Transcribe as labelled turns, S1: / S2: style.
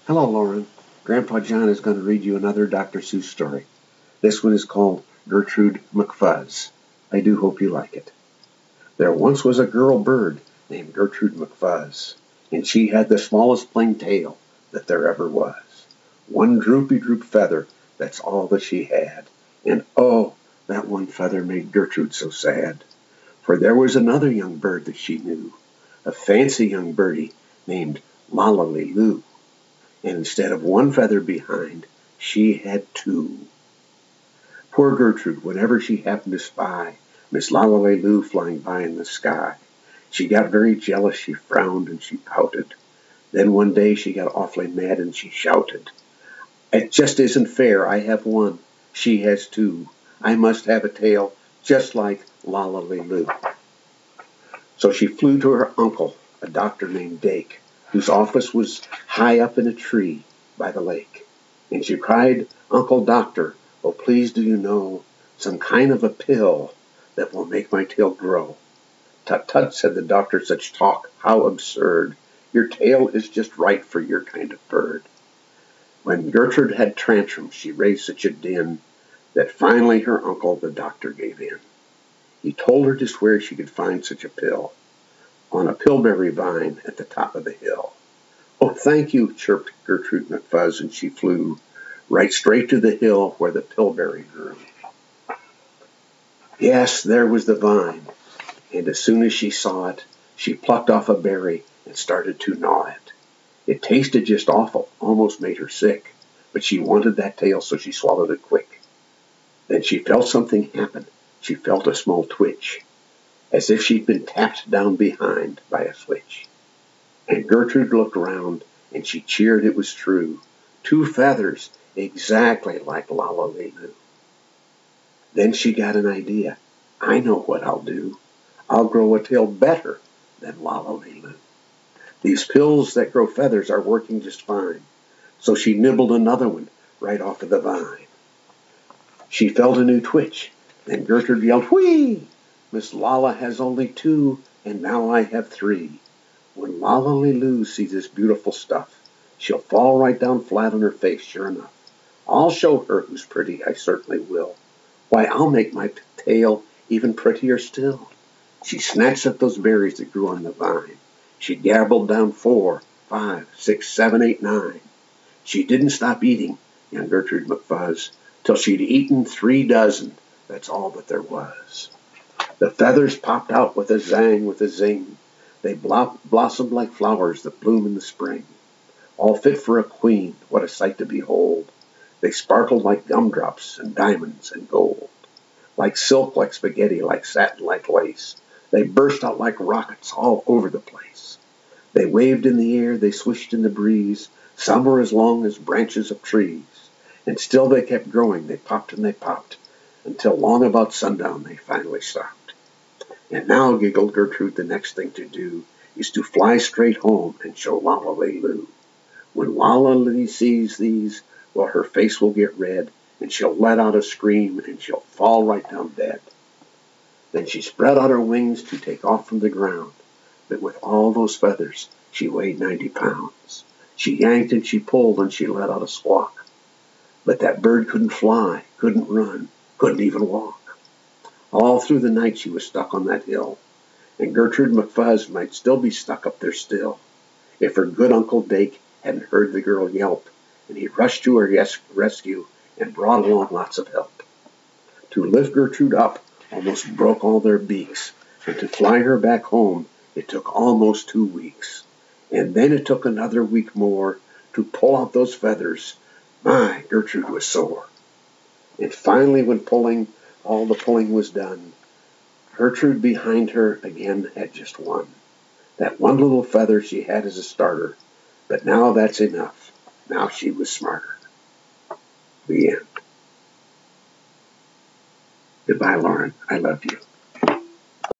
S1: Hello, Lauren. Grandpa John is going to read you another Dr. Seuss story. This one is called GertrudeMcFuzz. I do hope you like it. There once was a girl bird named GertrudeMcFuzz, and she had the smallest plain tail that there ever was. One droopy droop feather, that's all that she had. And oh, that one feather made Gertrude so sad. For there was another young bird that she knew, a fancy young birdie named Lolly. And instead of one feather behind, she had two. Poor Gertrude, whenever she happened to spy Miss Lolly flying by in the sky, she got very jealous, she frowned and she pouted. Then one day she got awfully mad and she shouted, "It just isn't fair, I have one, she has two. I must have a tail just like Lolly." So she flew to her uncle, a doctor named Dake, whose office was high up in a tree by the lake. And she cried, "Uncle Doctor, oh please do you know some kind of a pill that will make my tail grow?" "Tut, tut," said the doctor, "such talk, how absurd. Your tail is just right for your kind of bird." When Gertrude had tantrums, she raised such a din that finally her uncle, the doctor, gave in. He told her to swear she could find such a pill on a pillberry vine at the top of the hill. "Oh, thank you," chirped GertrudeMcFuzz, and she flew right straight to the hill where the pillberry grew. Yes, there was the vine, and as soon as she saw it, she plucked off a berry and started to gnaw it. It tasted just awful, almost made her sick, but she wanted that tail, so she swallowed it quick. Then she felt something happen. She felt a small twitch, as if she'd been tapped down behind by a switch. And Gertrude looked round, and she cheered, it was true. Two feathers, exactly like Lolly. Then she got an idea. "I know what I'll do. I'll grow a tail better than Lolly. These pills that grow feathers are working just fine." So she nibbled another one right off of the vine. She felt a new twitch. Then Gertrude yelled, "Whee! Miss Lala has only two, and now I have three. When Lolly sees this beautiful stuff, she'll fall right down flat on her face, sure enough. I'll show her who's pretty, I certainly will. Why, I'll make my tail even prettier still." She snatched at those berries that grew on the vine. She gabbled down 4, 5, 6, 7, 8, 9. She didn't stop eating, young GertrudeMcFuzz, till she'd eaten 3 dozen. That's all that there was. The feathers popped out with a zang, with a zing. They blossomed like flowers that bloom in the spring. All fit for a queen, what a sight to behold. They sparkled like gumdrops and diamonds and gold. Like silk, like spaghetti, like satin, like lace. They burst out like rockets all over the place. They waved in the air, they swished in the breeze. Some were as long as branches of trees. And still they kept growing, they popped and they popped, until long about sundown they finally stopped. "And now," giggled Gertrude, "the next thing to do is to fly straight home and show Lolly. When Lolly sees these, well, her face will get red, and she'll let out a scream, and she'll fall right down dead." Then she spread out her wings to take off from the ground, but with all those feathers she weighed 90 pounds. She yanked and she pulled and she let out a squawk. But that bird couldn't fly, couldn't run, couldn't even walk. All through the night she was stuck on that hill, and GertrudeMcFuzz might still be stuck up there still, if her good Uncle Dake hadn't heard the girl yelp, and he rushed to her rescue and brought along lots of help. To lift Gertrude up almost broke all their beaks, and to fly her back home it took almost 2 weeks. And then it took another week more to pull out those feathers. My, Gertrude was sore. And finally, when all the pulling was done, Gertrude behind her again had just one. That one little feather she had as a starter, but now that's enough. Now she was smarter. The end. Goodbye, Lauren. I love you.